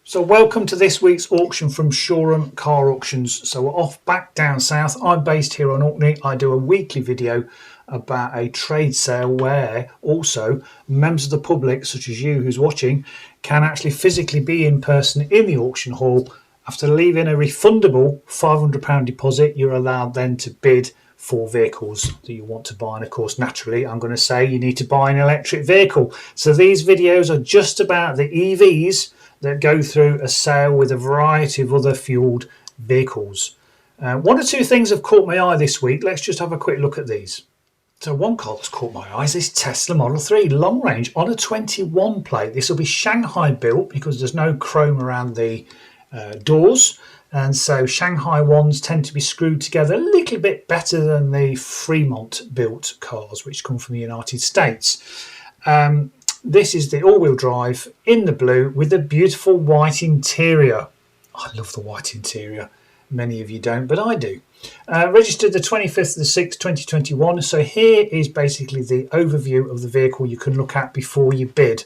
So welcome to this week's auction from Shoreham Car Auctions. So we're off back down south. I'm based here on Orkney. I do a weekly video about a trade sale where also members of the public, such as you who's watching, can actually physically be in person in the auction hall. After leaving a refundable £500 deposit, you're allowed then to bid for vehicles that you want to buy. And of course, naturally, I'm going to say you need to buy an electric vehicle. So these videos are just about the EVs that go through a sale with a variety of other fueled vehicles. One or two things have caught my eye this week. Let's just have a quick look at these. So one car that's caught my eye is this Tesla Model 3 long range on a 21 plate. This will be Shanghai built because there's no chrome around the doors, and so Shanghai ones tend to be screwed together a little bit better than the Fremont built cars which come from the United States. This is the all-wheel drive in the blue with a beautiful white interior. I love the white interior. Many of you don't, but I do. Registered the 25th of the 6th, 2021. So here is basically the overview of the vehicle you can look at before you bid,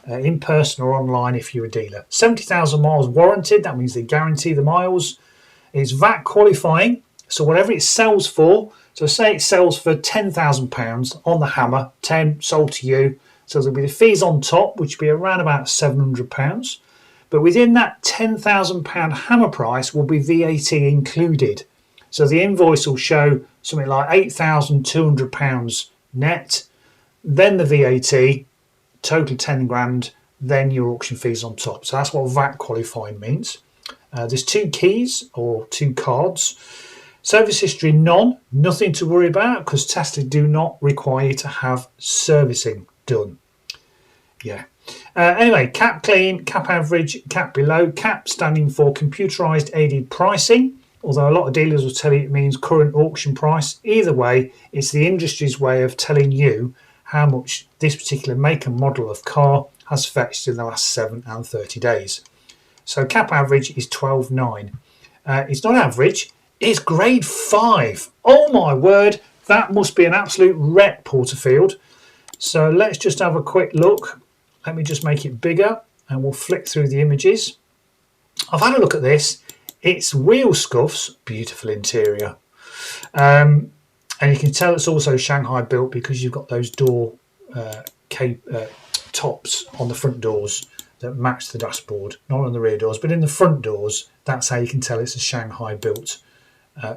in person or online if you're a dealer. 70,000 miles warranted. That means they guarantee the miles. It's VAT qualifying. So whatever it sells for, so say it sells for £10,000 on the hammer, 10 sold to you. So there'll be the fees on top, which will be around about £700. But within that £10,000 hammer price will be VAT included. So the invoice will show something like £8,200 net, then the VAT, total 10 grand, then your auction fees on top. So that's what VAT qualifying means. There's two keys or two cards. Service history none, nothing to worry about because Tesla do not require you to have servicing done. Yeah. Anyway, cap clean, cap average, cap below, cap standing for computerized aided pricing, although a lot of dealers will tell you it means current auction price. Either way, it's the industry's way of telling you how much this particular make and model of car has fetched in the last 7 and 30 days. So cap average is 12.9. It's not average, it's grade 5. Oh my word, that must be an absolute wreck, Porterfield. So let's just have a quick look. Let me just make it bigger and we'll flick through the images. I've had a look at this. It's wheel scuffs, beautiful interior. And you can tell it's also Shanghai built because you've got those door tops on the front doors that match the dashboard. Not on the rear doors, but in the front doors, that's how you can tell it's a Shanghai built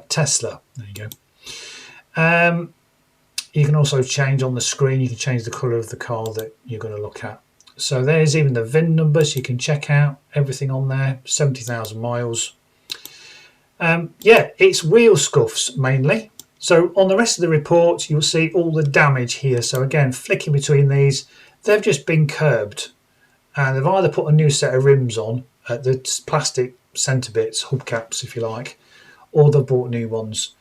Tesla. There you go. You can also change on the screen, you can change the colour of the car that you're going to look at. So there's even the VIN number, so you can check out everything on there, 70,000 miles. Yeah, it's wheel scuffs mainly. So on the rest of the report, you'll see all the damage here. So again, flicking between these, they've just been curbed. And they've either put a new set of rims on, the plastic centre bits, hubcaps if you like, or they've bought new ones.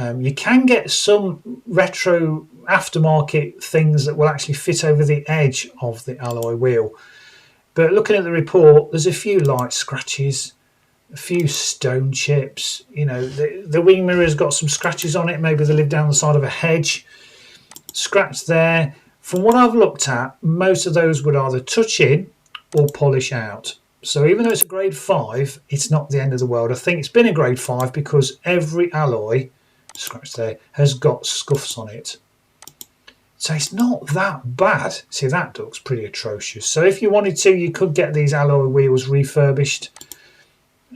You can get some retro aftermarket things that will actually fit over the edge of the alloy wheel. But looking at the report, there's a few light scratches, a few stone chips. You know, the wing mirror's got some scratches on it. Maybe they live down the side of a hedge. Scratch there. From what I've looked at, most of those would either touch in or polish out. So even though it's a grade 5, it's not the end of the world. I think it's been a grade 5 because every alloy, scratch there, has got scuffs on it. So it's not that bad. See, that looks pretty atrocious. So if you wanted to, you could get these alloy wheels refurbished,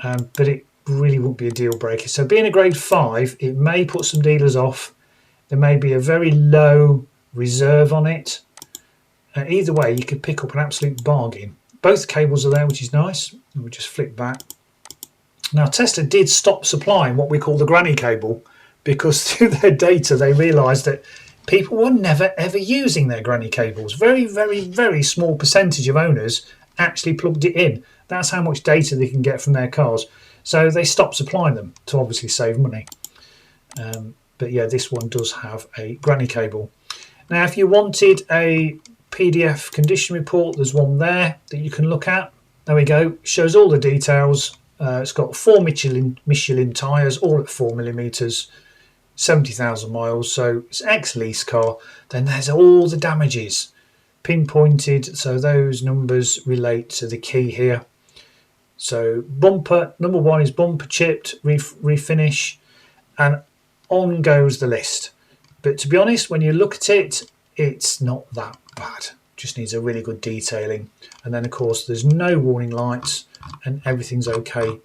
but it really wouldn't be a deal breaker. So being a grade 5, it may put some dealers off. There may be a very low reserve on it. Either way, you could pick up an absolute bargain. Both cables are there, which is nice. We'll just flick back. Now, Tesla did stop supplying what we call the granny cable because through their data, they realised that people were never ever using their granny cables. Very, very, very small percentage of owners actually plugged it in. That's how much data they can get from their cars. So they stopped supplying them to obviously save money. But yeah, this one does have a granny cable. Now, if you wanted a PDF condition report, there's one there that you can look at. There we go. Shows all the details. It's got 4 Michelin tyres, all at 4mm. 70,000 miles, so it's ex-lease car. Then there's all the damages pinpointed, so those numbers relate to the key here. So bumper, number 1 is bumper chipped, refinish, and on goes the list. But to be honest, when you look at it, it's not that bad. Just needs a really good detailing. And then of course there's no warning lights and everything's okay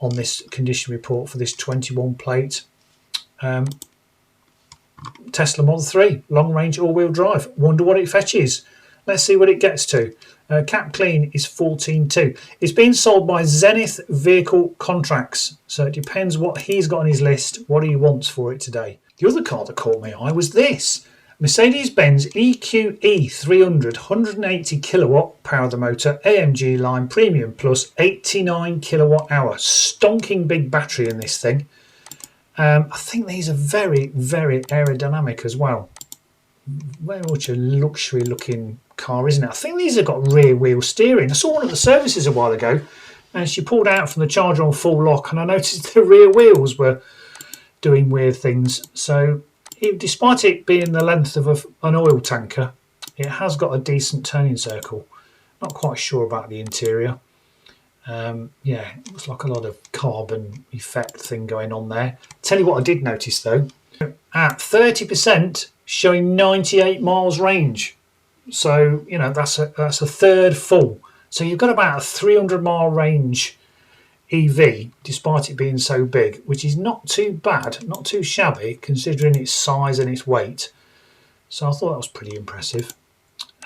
on this condition report for this 21 plate Tesla Model 3 long range all-wheel drive. Wonder what it fetches. Let's see what it gets to. Cap clean is 14.2. It's being sold by Zenith Vehicle Contracts, so it depends what he's got on his list, what he wants for it today. The other car that caught my eye was this. Mercedes-Benz EQE 300 180 kilowatt power of the motor, AMG line premium plus 89 kilowatt hour. Stonking big battery in this thing. I think these are very, very aerodynamic as well. Very much a luxury looking car, isn't it? I think these have got rear wheel steering. I saw one at the services a while ago and she pulled out from the charger on full lock and I noticed the rear wheels were doing weird things. So despite it being the length of an oil tanker, it has got a decent turning circle. Not quite sure about the interior. Yeah, it looks like a lot of carbon effect thing going on there. Tell you what I did notice though, at 30% showing 98 miles range. So, you know, that's a third full. So you've got about a 300-mile range EV, despite it being so big, which is not too bad, not too shabby, considering its size and its weight. So I thought that was pretty impressive.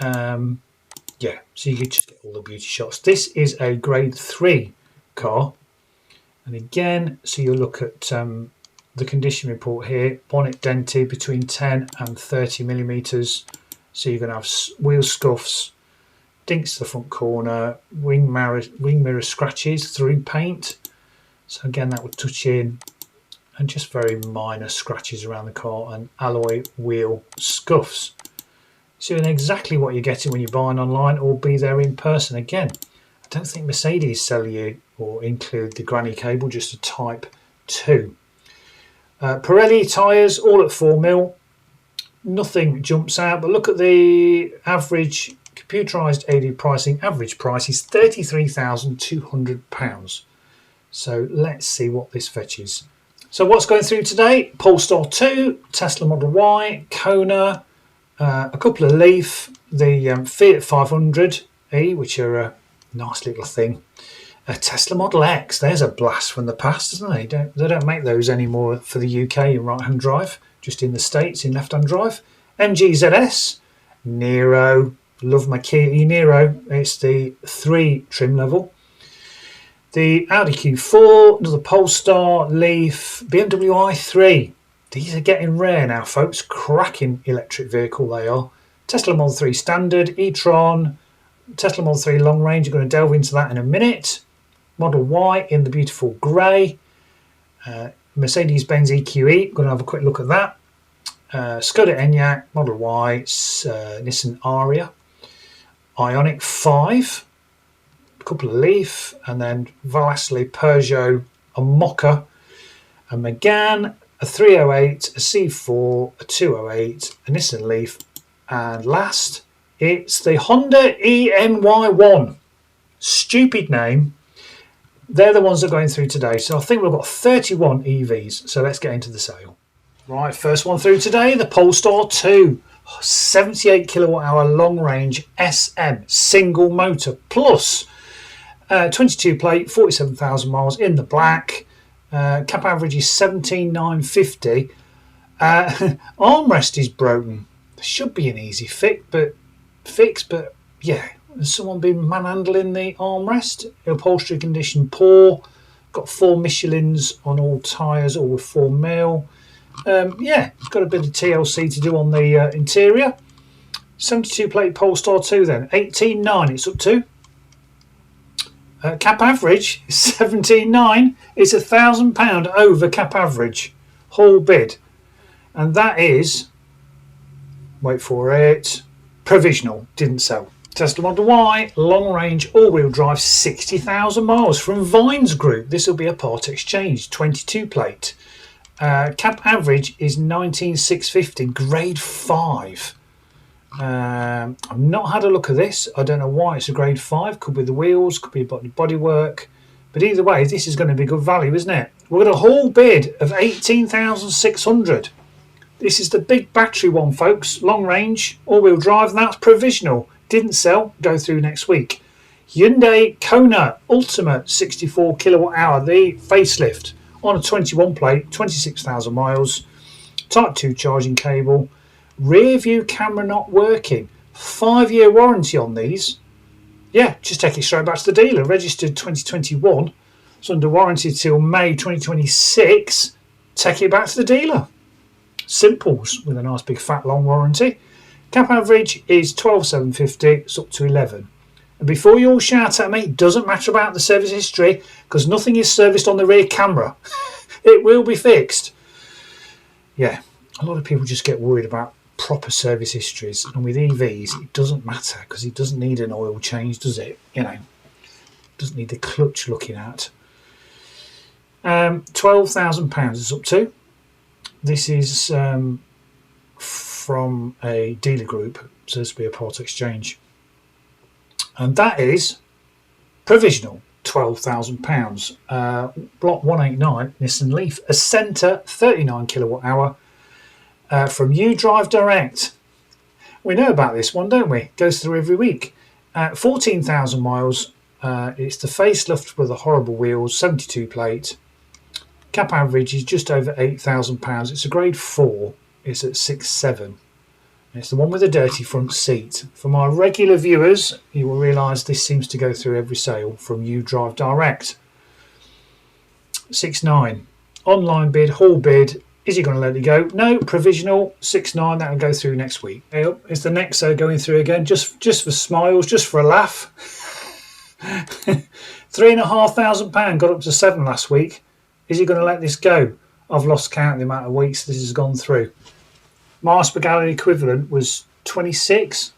Yeah, so you could just get all the beauty shots. This is a grade 3 car. And again, so you look at the condition report here. Bonnet dented between 10 and 30 millimeters. So you're going to have wheel scuffs, dinks to the front corner, wing mirror scratches through paint. So again, that would touch in, and just very minor scratches around the car and alloy wheel scuffs. So you know exactly what you're getting when you're buying online or be there in person. Again, I don't think Mercedes sell you or include the granny cable, just a Type 2. Pirelli tyres, all at 4mm. Nothing jumps out, but look at the average computerised AD pricing. Average price is £33,200. So let's see what this fetches. So what's going through today? Polestar 2, Tesla Model Y, Kona, a couple of Leaf, the Fiat 500e, which are a nice little thing. A Tesla Model X, there's a blast from the past, isn't they? They don't make those anymore for the UK in right-hand drive, just in the States in left-hand drive. MG ZS, Nero, love my Kia Nero, it's the 3 trim level. The Audi Q4, another Polestar, Leaf, BMW i3. These are getting rare now, folks. Cracking electric vehicle they are. Tesla Model 3 Standard, e-tron, Tesla Model 3 Long Range. I'm going to delve into that in a minute. Model Y in the beautiful grey. Mercedes-Benz EQE. Going to have a quick look at that. Skoda Enyaq, Model Y, Nissan Ariya, Ioniq 5, a couple of Leaf, and then lastly Peugeot, a Mocha, a Megane, a 308, a C4, a 208, a Nissan Leaf, and last it's the Honda ENY1. Stupid name. They're the ones that are going through today. So I think we've got 31 EVs. So let's get into the sale. Right, first one through today, the Polestar 2. 78 kilowatt hour long range SM single motor plus 22 plate, 47,000 miles in the black. Cap average is 17,950. Armrest is broken. There should be an easy fix, but yeah, has someone been manhandling the armrest? Upholstery condition poor. Got 4 Michelins on all tyres, all with 4mm. Yeah, it's got a bit of TLC to do on the interior. 72 plate Polestar 2 then, 18.9 it's up to. Cap average is 17.9. It's £1,000 over cap average. Whole bid. And that is, wait for it, provisional, didn't sell. Tesla Model Y, long range, all-wheel drive, 60,000 miles from Vines Group. This will be a part exchange, 22 plate. Cap average is 19,650, grade 5. I've not had a look at this. I don't know why it's a grade 5. Could be the wheels, could be bodywork. But either way, this is going to be good value, isn't it? We've got a whole bid of 18,600. This is the big battery one, folks. Long range, all-wheel drive, and that's provisional. Didn't sell, go through next week. Hyundai Kona Ultimate 64 kilowatt hour, the facelift on a 21 plate, 26,000 miles. Type 2 charging cable. Rear view camera not working. 5-year warranty on these. Yeah, just take it straight back to the dealer. Registered 2021. It's under warranty till May 2026. Take it back to the dealer. Simples with a nice big fat long warranty. Cap average is 12,750. It's up to 11. And before you all shout at me, it doesn't matter about the service history because nothing is serviced on the rear camera. It will be fixed. Yeah, a lot of people just get worried about proper service histories, and with EVs it doesn't matter because it doesn't need an oil change, does it? You know, doesn't need the clutch looking at. £12,000 is up to. This is from a dealer group, so this will be a part exchange, and that is provisional £12,000. Block 189 Nissan Leaf, a Centre 39 kilowatt hour. From 𝐷rive Direct. We know about this one, don't we? Goes through every week. 14,000 miles. It's the facelift with the horrible wheels, 72 plate. Cap average is just over £8,000. It's a grade 4. It's at 6.7. It's the one with the dirty front seat. For my regular viewers, you will realise this seems to go through every sale from 𝐷rive Direct. 6.9. Online bid, hall bid. Is he going to let it go? No, provisional 6.9. That will go through next week. Is the Nexo going through again? Just for smiles, just for a laugh. £3,500 got up to 7 last week. Is he going to let this go? I've lost count of the amount of weeks this has gone through. Miles per gallon equivalent was 26.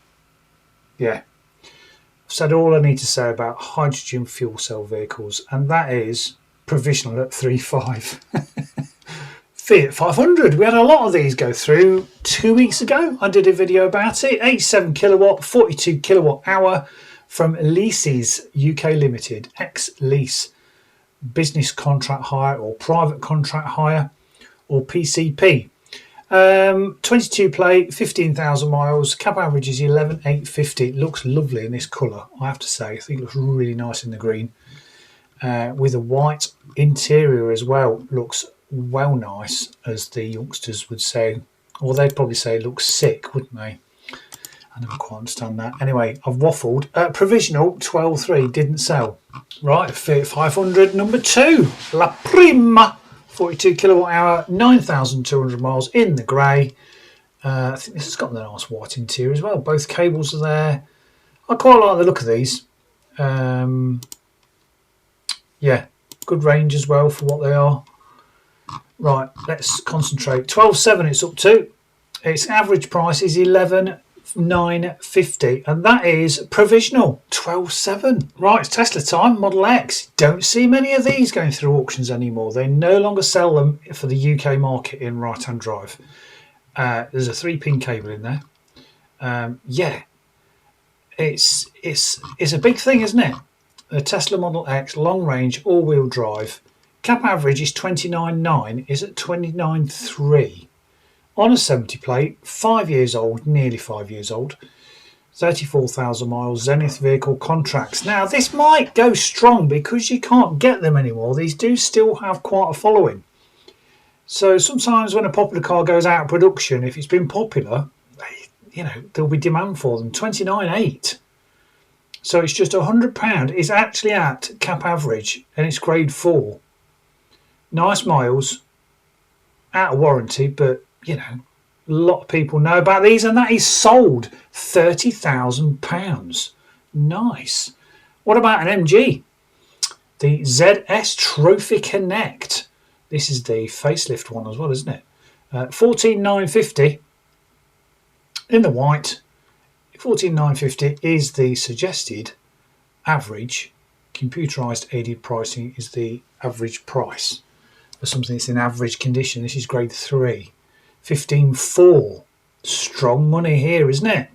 Yeah, I've said all I need to say about hydrogen fuel cell vehicles, and that is provisional at 3.5. Fiat 500. We had a lot of these go through 2 weeks ago. I did a video about it. 87 kilowatt, 42 kilowatt hour from Leases UK Limited, ex-lease, business contract hire or private contract hire or PCP. 22 plate, 15,000 miles. Cap average is 11,850. It looks lovely in this colour, I have to say. I think it looks really nice in the green. With a white interior as well. Looks well nice, as the youngsters would say, or they'd probably say it looks sick, wouldn't they? I never quite understand that. Anyway, I've waffled. Provisional 12.3 didn't sell. Right, Fiat 500 number 2, La Prima, 42 kilowatt hour, 9,200 miles in the grey. I think this has got a nice white interior as well. Both cables are there. I quite like the look of these. Yeah, good range as well for what they are. Right, let's concentrate. 12.7 it's up to. Its average price is 11,950, and that is provisional 12.7. Right, it's Tesla time. Model X. Don't see many of these going through auctions anymore. They no longer sell them for the UK market in right-hand drive. There's a 3-pin cable in there. Yeah, it's a big thing, isn't it? The Tesla Model X, long range, all-wheel drive. Cap average is 29.9, is at 29.3. On a 70 plate, 5 years old, nearly 5 years old. 34,000 miles, Zenith vehicle contracts. Now, this might go strong because you can't get them anymore. These do still have quite a following. So sometimes when a popular car goes out of production, if it's been popular, there'll be demand for them. 29.8. So it's just £100. It's actually at cap average, and it's grade 4. Nice miles, out of warranty, but a lot of people know about these, and that is sold £30,000. Nice. What about an MG? The ZS Trophy Connect. This is the facelift one as well, isn't it? 14,950 in the white. 14,950 is the suggested average. Computerized aided pricing is the average price for something that's in average condition. This is grade 3. 15.4. Strong money here, isn't it?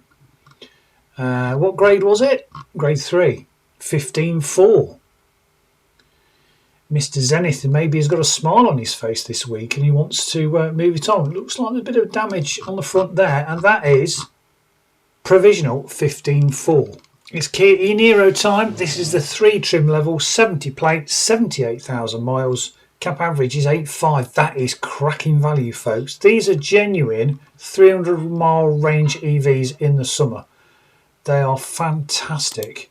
What grade was it? Grade 3. 15.4. Mr. Zenith, maybe he's got a smile on his face this week and he wants to move it on. It looks like there's a bit of damage on the front there, and that is provisional 15.4. It's 𝐇𝐎 Nero time. This is the 3 trim level, 70 plate, 78,000 miles. Cap average is 8.5. That is cracking value, folks. These are genuine 300-mile range EVs in the summer. They are fantastic.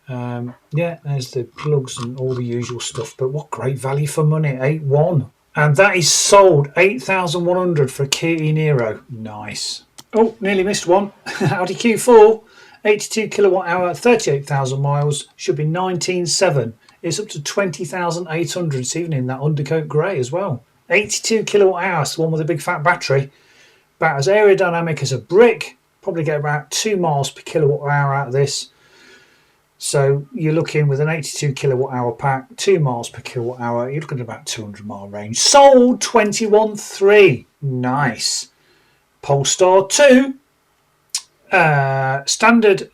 Yeah, there's the plugs and all the usual stuff, but what great value for money, 8.1. And that is sold 8,100 for a 𝐇𝐎 Nero. Nice. Oh, nearly missed one. Audi Q4, 82 kilowatt hour, 38,000 miles, should be 19.7. It's up to 20,800. It's even in that undercoat grey as well. 82 kilowatt hours, the one with a big fat battery. About as aerodynamic as a brick. Probably get about 2 miles per kilowatt hour out of this. So you're looking with an 82 kilowatt hour pack, 2 miles per kilowatt hour. You're looking at about 200-mile range. Sold 21.3. Nice. Polestar 2. Standard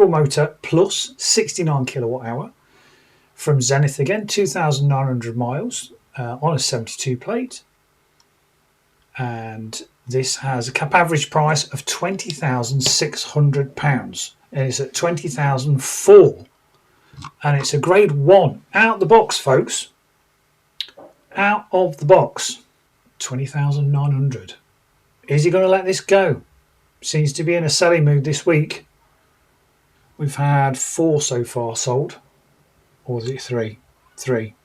motor plus 69 kilowatt hour from Zenith again, 2,900 miles on a 72 plate, and this has a cap average price of £20,600 and it's at 20,004, and it's a grade 1 out the box, folks. Out of the box, 20,900. Is he going to let this go? Seems to be in a selling mood this week. We've had 4 so far sold. Or is it 3? 3.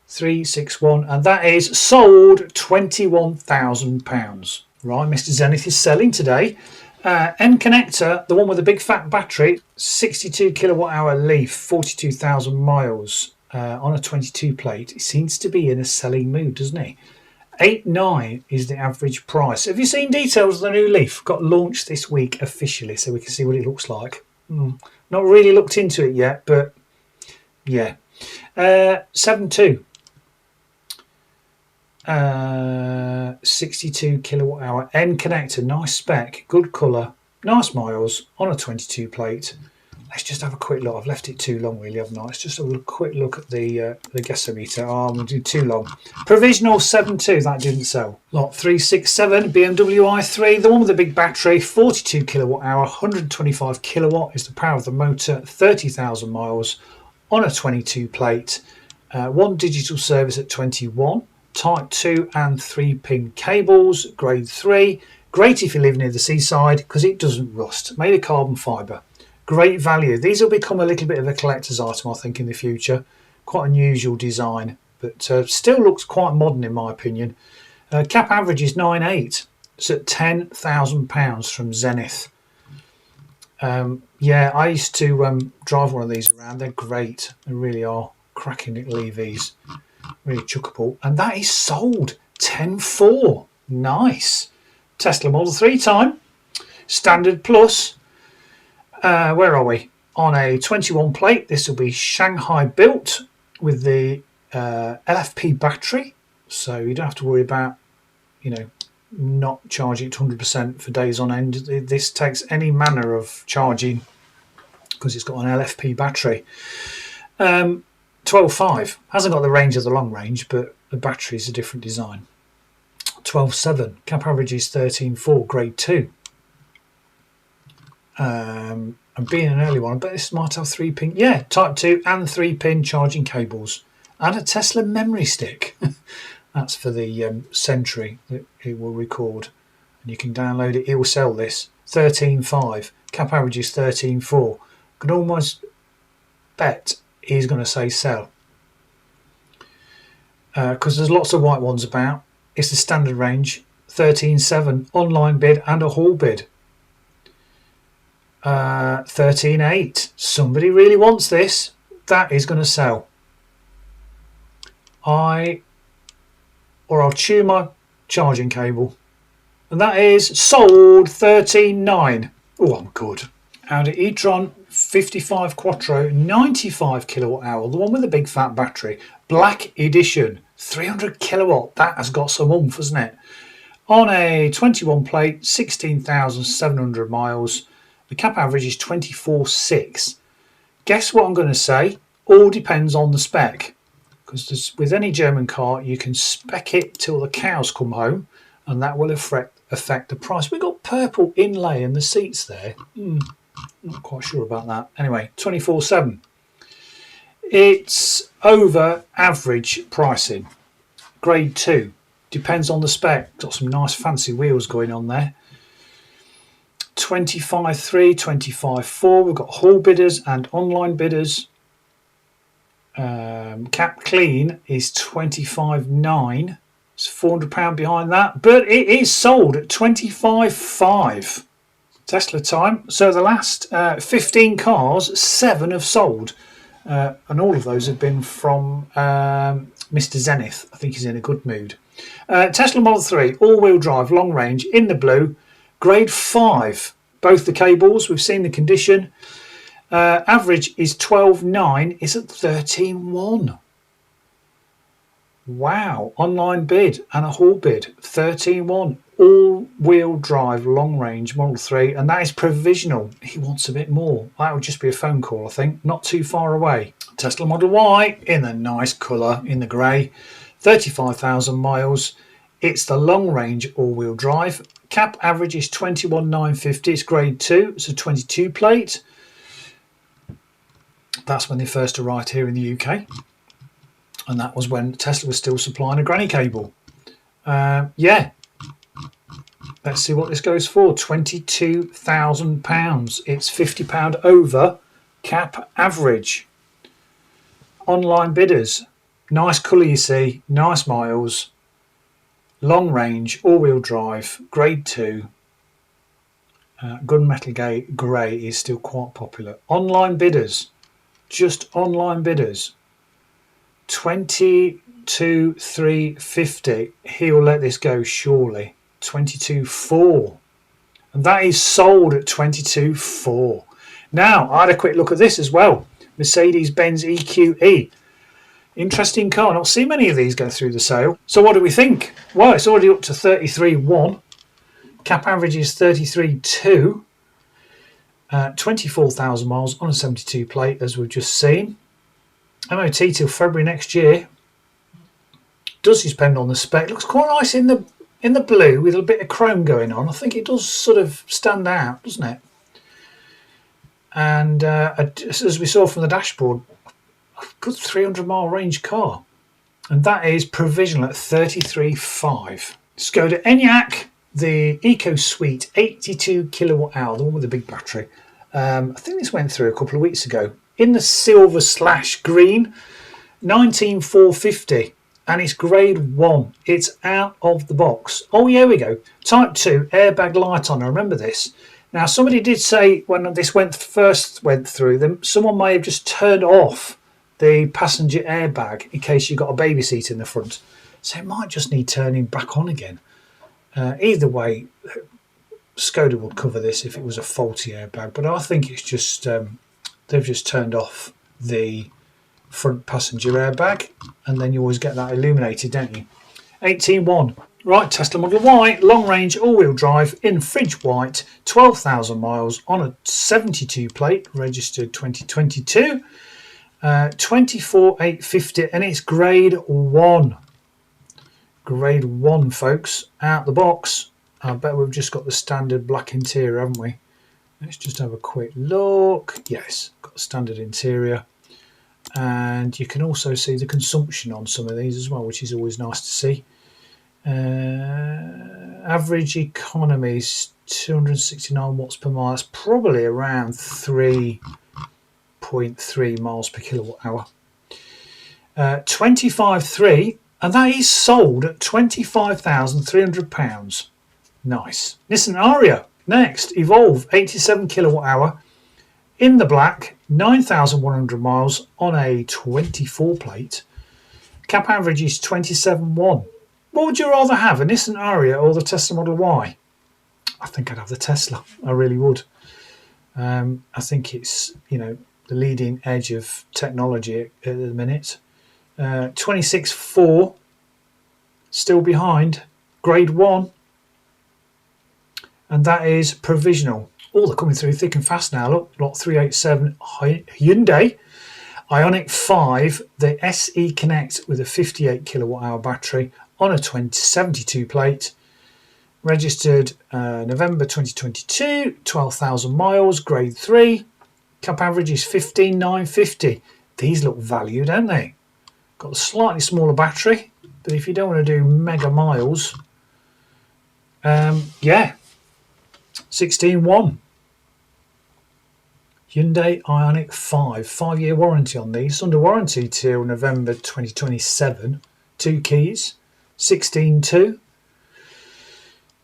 361. And that is sold £21,000. Right, Mr. Zenith is selling today. N connector, the one with the big fat battery, 62 kilowatt hour Leaf, 42,000 miles on a 22 plate. He seems to be in a selling mood, doesn't he? 8.9 is the average price. Have you seen details of the new Leaf? Got launched this week officially, so we can see what it looks like. Not really looked into it yet, but yeah. 7.2. 62 kilowatt hour N connector, nice spec, good colour, nice miles on a 22 plate. Let's just have a quick look. I've left it too long, really, haven't I? Let's just have a quick look at the gasometer. Oh, I'm going to do too long. Provisional 7.2, that didn't sell. Lot 367, BMW i3, the one with the big battery, 42 kilowatt hour, 125 kilowatt is the power of the motor, 30,000 miles on a 22 plate. 1 digital service at 21. Type 2 and 3-pin cables, grade 3. Great if you live near the seaside because it doesn't rust. Made of carbon fibre. Great value. These will become a little bit of a collector's item, I think, in the future. Quite unusual design, but still looks quite modern in my opinion. Cap average is 9.8. It's at £10,000 from Zenith. Yeah, I used to drive one of these around. They're great. They really are cracking little EVs. Really chuckable. And that is sold 10.4. Nice. Tesla Model 3 time. Standard Plus. Where are we? On a 21 plate. This will be Shanghai built with the LFP battery. So you don't have to worry about, not charging it 100% for days on end. This takes any manner of charging because it's got an LFP battery. 12.5. Hasn't got the range of the long range, but the battery is a different design. 12.7. Cap average is 13.4, grade 2. And being an early one, I bet this might have 3-pin. Yeah, type 2 and 3-pin charging cables. And a Tesla memory stick. That's for the Sentry that it will record. And you can download it. It will sell this. 13.5. Cap average is 13.4. Could almost bet he's going to say sell. Because there's lots of white ones about. It's the standard range. 13.7. Online bid and a haul bid. 13.8. Somebody really wants this. That is going to sell. I'll chew my charging cable. And that is sold 13.9. Oh, I'm good. Audi e-tron 55 Quattro, 95 kilowatt hour. The one with the big fat battery. Black edition. 300 kilowatt. That has got some oomph, hasn't it? On a 21 plate, 16,700 miles. The cap average is 24.6. Guess what I'm going to say? All depends on the spec. Because with any German car, you can spec it till the cows come home, and that will affect the price. We've got purple inlay in the seats there. Not quite sure about that. Anyway, 24/7. It's over average pricing. Grade 2. Depends on the spec. Got some nice fancy wheels going on there. 25.3, 25.4. We've got hall bidders and online bidders. Cap clean is 25.9. It's £400 behind that, but it is sold at 25.5. Tesla time. So the last 15 cars, 7 have sold, and all of those have been from Mr. Zenith. I think he's in a good mood. Tesla Model 3, all-wheel drive, long range, in the blue, grade 5. Both the cables, we've seen the condition. Average is 12.9. It's at 13.1. Wow. Online bid and a haul bid, 13.1. All-wheel drive, long range, Model 3, and that is provisional. He wants a bit more. That would just be a phone call, I think. Not too far away. Tesla Model Y in the nice colour, in the grey, 35,000 miles. It's the long range all-wheel drive. Cap average is 21,950. It's grade 2. It's a 22 plate. That's when they first arrived here in the UK, and that was when Tesla was still supplying a granny cable. Yeah, let's see what this goes for. £22,000. It's £50 over cap average. Online bidders, nice colour, you see, nice miles, long range, all-wheel drive, grade 2. Gunmetal grey is still quite popular. Online bidders, just online bidders, 22,350. He'll let this go surely. 22,400, and that is sold at 22,400. Now I had a quick look at this as well. Mercedes-Benz EQE, interesting car. Not seen many of these go through the sale. So what do we think? Well, it's already up to 33.1. Cap average is 33.2. 24,000 miles on a 72 plate, as we've just seen. MOT till February next year. Does depend on the spec. Looks quite nice in the blue with a bit of chrome going on. I think it does sort of stand out, doesn't it? And as we saw from the dashboard, a good 300-mile range car, and that is provisional at 33.5. Skoda Enyaq, the Eco Suite 82 kilowatt hour, the one with the big battery. I think this went through a couple of weeks ago in the silver/green, 19,450, and it's grade 1. It's out of the box. Oh, here we go. Type 2 airbag light on. I remember this. Now, somebody did say when this first went through them, someone may have just turned off the passenger airbag in case you've got a baby seat in the front. So it might just need turning back on again. Either way, Skoda would cover this if it was a faulty airbag, but I think it's just they've just turned off the front passenger airbag, and then you always get that illuminated, don't you? 18.1. Right, Tesla Model Y, long range, all-wheel drive, in fridge white, 12,000 miles on a 72 plate, registered 2022, 24,850, and it's grade 1. Grade 1, folks, out the box. I bet we've just got the standard black interior, haven't we? Let's just have a quick look. Yes, got the standard interior. And you can also see the consumption on some of these as well, which is always nice to see. Average economy is 269 watts per mile. That's probably around 3.3 miles per kilowatt hour. 25.3, and that is sold at £25,300. Nice. Nissan Ariya next. Evolve, 87 kilowatt hour, in the black, 9,100 miles on a 24 plate. Cap average is 27.1. What would you rather have, a Nissan Ariya or the Tesla Model Y? I think I'd have the Tesla. I really would. I think it's, you know, the leading edge of technology at the minute. 26.4, still behind, grade 1, and that is provisional. Oh, they're coming through thick and fast now. Look, lot 387 Hyundai Ioniq 5, the SE Connect with a 58 kilowatt hour battery on a 72 plate. Registered November 2022, 12,000 miles, grade 3. Cap average is 15,950. These look value, don't they? Got a slightly smaller battery, but if you don't want to do mega miles, yeah, 16,1. Hyundai Ioniq 5, 5-year warranty on these. Under warranty till November 2027. 2 keys, 16,2.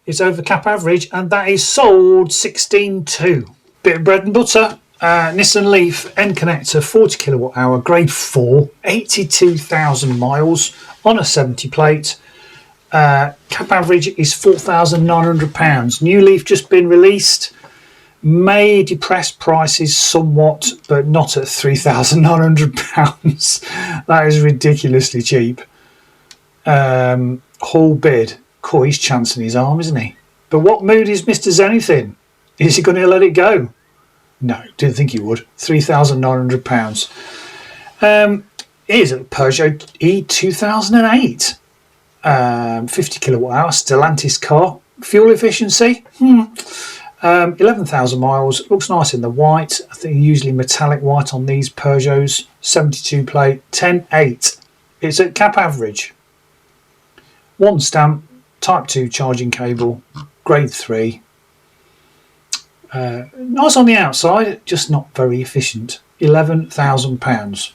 It's over cap average, and that is sold 16,2. Bit of bread and butter. Nissan Leaf N connector, 40 kilowatt hour, grade 4, 82,000 miles on a 70 plate. Cap average is £4,900. New Leaf just been released. May depress prices somewhat, but not at £3,900. That is ridiculously cheap. Whole bid. Cool, he's chancing his arm, isn't he? But what mood is Mr. Zenith in? Is he going to let it go? No, didn't think he would. £3,900. Here's a Peugeot E2008. 50 kilowatt hour, Stellantis car. Fuel efficiency? 11,000 miles. Looks nice in the white. I think usually metallic white on these Peugeots. 72 plate, 10.8. It's at cap average. 1 stamp, type 2 charging cable, grade 3. Nice on the outside, just not very efficient. £11,000.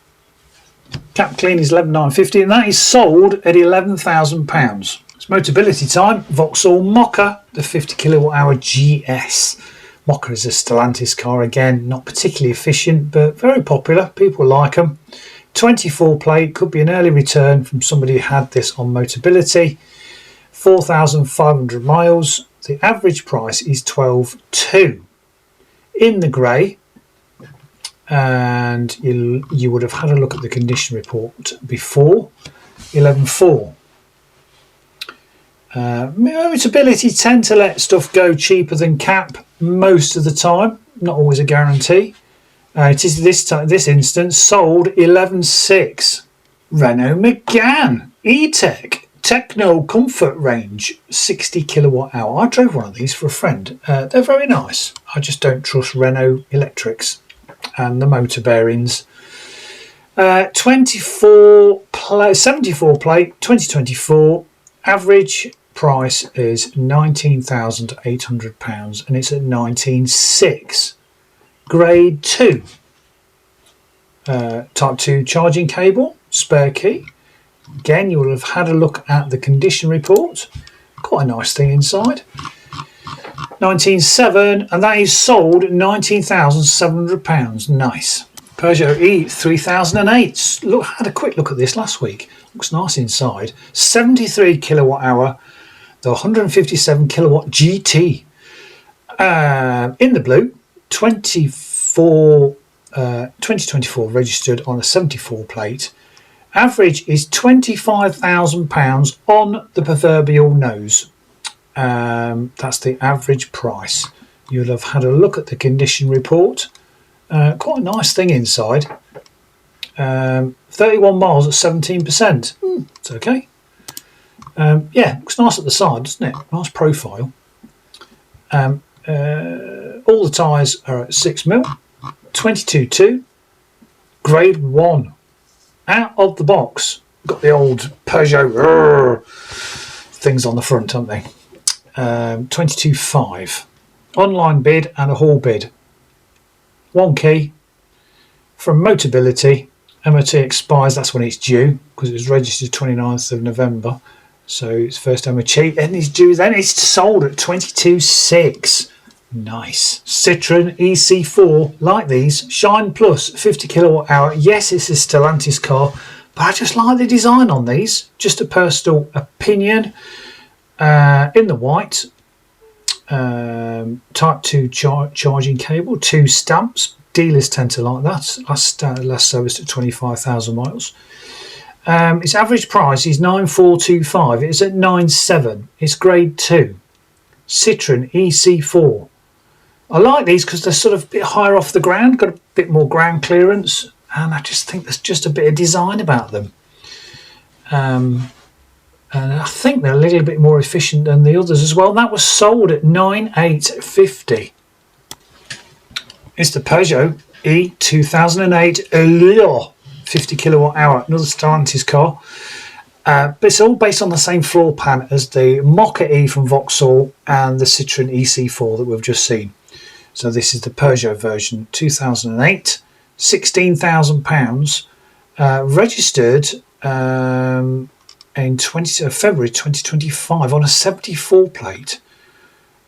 Cap clean is 11,950, and that is sold at £11,000. It's Motability time. Vauxhall Mokka, the 50 kilowatt hour GS. Mokka is a Stellantis car again, not particularly efficient, but very popular. People like them. 24 plate, could be an early return from somebody who had this on Motability. 4,500 miles. The average price is 12,200. In the grey, and you would have had a look at the condition report before. 11,400. Motability tend to let stuff go cheaper than cap most of the time, not always a guarantee. It is this instance sold 11,600. Renault Megane E-Tech Techno Comfort Range, 60 kilowatt hour. I drove one of these for a friend. They're very nice. I just don't trust Renault electrics and the motor bearings. 74 plate, 2024. Average price is £19,800, and it's at 19,600. Grade 2. Type 2 charging cable, spare key. Again, you will have had a look at the condition report. Quite a nice thing inside. 19,700, and that is sold at £19,700. Nice. Peugeot E3008. Look, I had a quick look at this last week. Looks nice inside. 73 kilowatt hour. The 157 kilowatt GT. In the blue. 2024 registered on a 74 plate. Average is £25,000 on the proverbial nose. That's the average price. You'll have had a look at the condition report. Quite a nice thing inside. 31 miles at 17%. It's okay. Yeah, looks nice at the side, doesn't it? Nice profile. All the tyres are at 6mm. 22.2. Grade 1. Out of the box. Got the old Peugeot things on the front, haven't they? 22.5. Online bid and a hall bid. 1 key from Motability. MOT expires, that's when it's due, because it was registered 29th of November. So it's first MOT, and it's due then. It's sold at 22.6. Nice. Citroen EC4, like these. Shine Plus, 50 kilowatt hour. Yes, it's a Stellantis car, but I just like the design on these. Just a personal opinion. In the white. Type 2 charging cable, 2 stamps. Dealers tend to like that. Last serviced at 25,000 miles. Its average price is 9,425. It's at 9,700. It's grade 2. Citroen EC4. I like these because they're sort of a bit higher off the ground, got a bit more ground clearance, and I just think there's just a bit of design about them. And I think they're a little bit more efficient than the others as well. That was sold at 9,850. It's the Peugeot E 2008 𝐿 50 kilowatt hour, another Stellantis car. But it's all based on the same floor plan as the Mokka-e from Vauxhall and the Citroën EC4 that we've just seen. So this is the Peugeot version 2008, £16,000, registered in February 2025 on a 74 plate.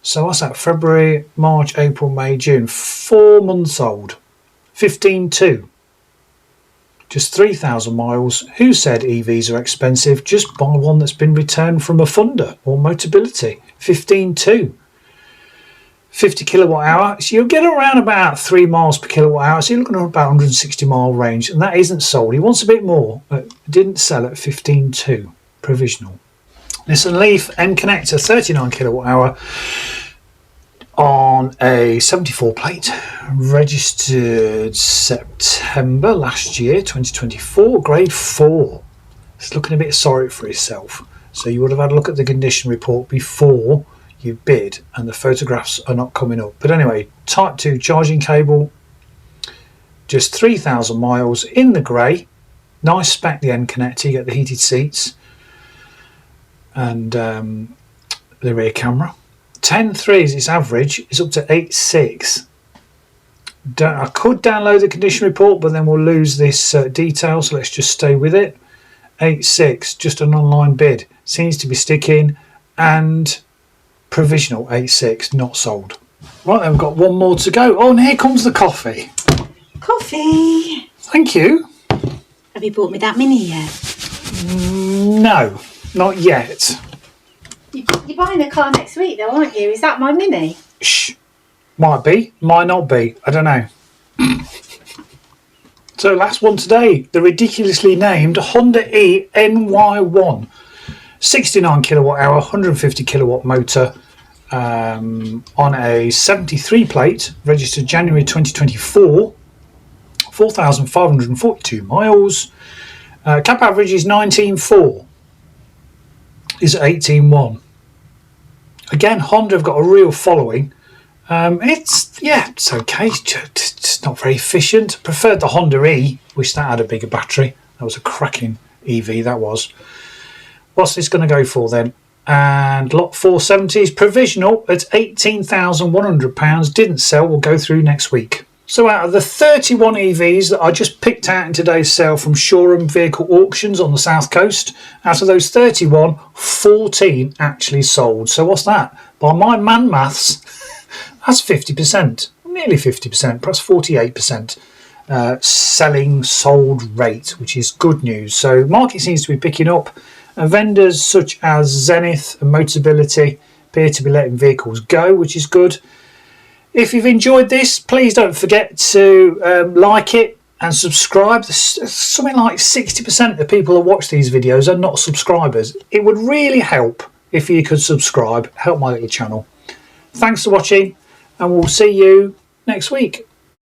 So what's that? February, March, April, May, June. 4 months old. 15.2. Just 3,000 miles. Who said EVs are expensive? Just buy one that's been returned from a funder or Motability. 15.2. 50 kilowatt hour. So you'll get around about 3 miles per kilowatt hour. So you're looking at about 160 mile range. And that isn't sold. He wants a bit more. But didn't sell at 15.2. Provisional. Nissan Leaf N connector, 39 kilowatt hour on a 74 plate, registered September last year, 2024, grade 4. It's looking a bit sorry for itself. So you would have had a look at the condition report before you bid, and the photographs are not coming up. But anyway, type 2 charging cable, just 3,000 miles in the grey. Nice spec, the N connector, you get the heated seats and the rear camera. 10.3 its average is up to 8.6. I could download the condition report, but then we'll lose this detail, so let's just stay with it. 8.6, just an online bid. Seems to be sticking, and provisional 8.6, not sold. Right, then we've got one more to go. Oh, and here comes the coffee. Coffee. Thank you. Have you bought me that mini yet? No, not yet. You're buying a car next week though, aren't you? Is that my mini? Shh. Might be, might not be. I don't know. So last one today, the ridiculously named Honda E NY1. 69 kilowatt hour, 150 kilowatt motor on a 73 plate, registered January 2024. 4,542 miles. Cap average is 19.4. Is 18.1. Again, Honda have got a real following. It's okay. It's not very efficient. Preferred the Honda E. Wish that had a bigger battery. That was a cracking EV. That was. What's this going to go for then? And lot 470 is provisional at £18,100. Didn't sell. We'll go through next week. So out of the 31 EVs that I just picked out in today's sale from Shoreham Vehicle Auctions on the South Coast, out of those 31, 14 actually sold. So what's that? By my man maths, that's 50%, nearly 50%, perhaps 48% selling sold rate, which is good news. So the market seems to be picking up. And vendors such as Zenith and Motability appear to be letting vehicles go, which is good. If you've enjoyed this, please don't forget to like it and subscribe. There's something like 60% of the people that watch these videos are not subscribers. It would really help if you could subscribe, help my little channel. Thanks for watching, and we'll see you next week.